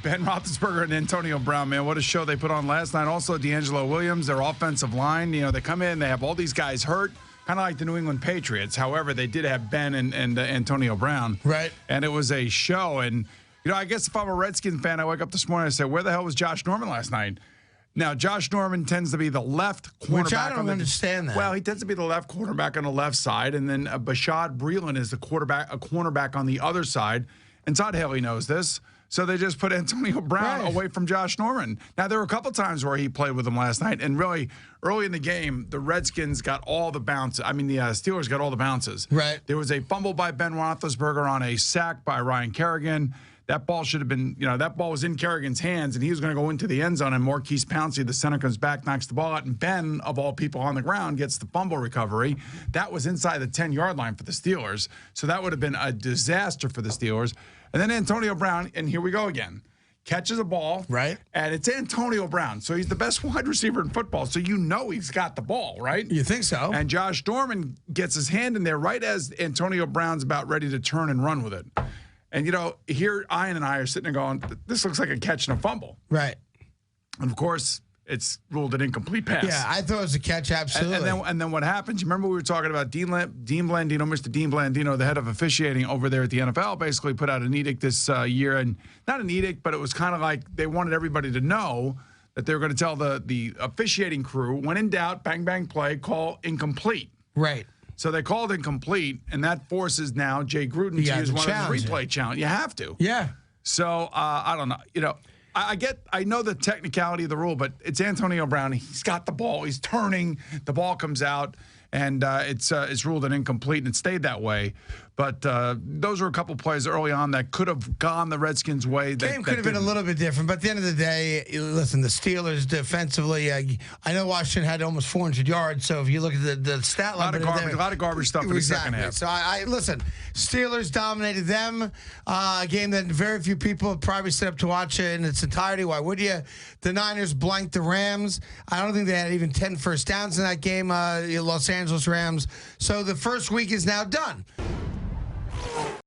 Ben Roethlisberger and Antonio Brown, man, what a show they put on last night. Also, D'Angelo Williams, their offensive line. You know, they come in, they have all these guys hurt, kind of like the New England Patriots. However, they did have Ben and Antonio Brown. Right. And it was a show. And, you know, I guess if I'm a Redskins fan, I wake up this morning and I say, where the hell was Josh Norman last night? Now, Josh Norman tends to be the left quarterback. Which I don't understand that. Well, he tends to be the left quarterback on the left side, and then Bashad Breeland is the cornerback on the other side. And Todd Haley knows this, so they just put Antonio Brown away from Josh Norman. Now, there were a couple times where he played with him last night, and really, early in the game, the Redskins got all the bounces. I mean, the Steelers got all the bounces. Right. There was a fumble by Ben Roethlisberger on a sack by Ryan Kerrigan. That ball should have been, that ball was in Kerrigan's hands, and he was going to go into the end zone, and Maurkice Pouncey, the center, comes back, knocks the ball out, and Ben, of all people on the ground, gets the fumble recovery. That was inside the 10-yard line for the Steelers, so that would have been a disaster for the Steelers. And then Antonio Brown, and here we go again, catches a ball. Right. And it's Antonio Brown, so he's the best wide receiver in football, so you know he's got the ball, right? You think so. And Josh Norman gets his hand in there right as Antonio Brown's about ready to turn and run with it. And, here Ian and I are sitting there going, this looks like a catch and a fumble. Right. And, of course, it's ruled an incomplete pass. Yeah, I thought it was a catch, absolutely. And then what happens, you remember we were talking about Dean Blandino, Mr. Dean Blandino, the head of officiating over there at the NFL, basically put out an edict this year. And not an edict, but it was kind of like they wanted everybody to know that they were going to tell the officiating crew, when in doubt, bang, bang, play, call incomplete. Right. So they called incomplete, and that forces now Jay Gruden to use one of his replay challenge. You have to. Yeah. So I don't know. I know the technicality of the rule, but it's Antonio Brown. He's got the ball. He's turning. The ball comes out, and it's ruled an incomplete, and it stayed that way. But those were a couple plays early on that could have gone the Redskins' way. The game could have been a little bit different, but at the end of the day, listen, the Steelers defensively, I know Washington had almost 400 yards, so if you look at the stat line. A lot of garbage stuff in the second half. So, listen, Steelers dominated them, a game that very few people have probably set up to watch it in its entirety. Why would you? The Niners blanked the Rams. I don't think they had even 10 first downs in that game, Los Angeles Rams. So the first week is now done.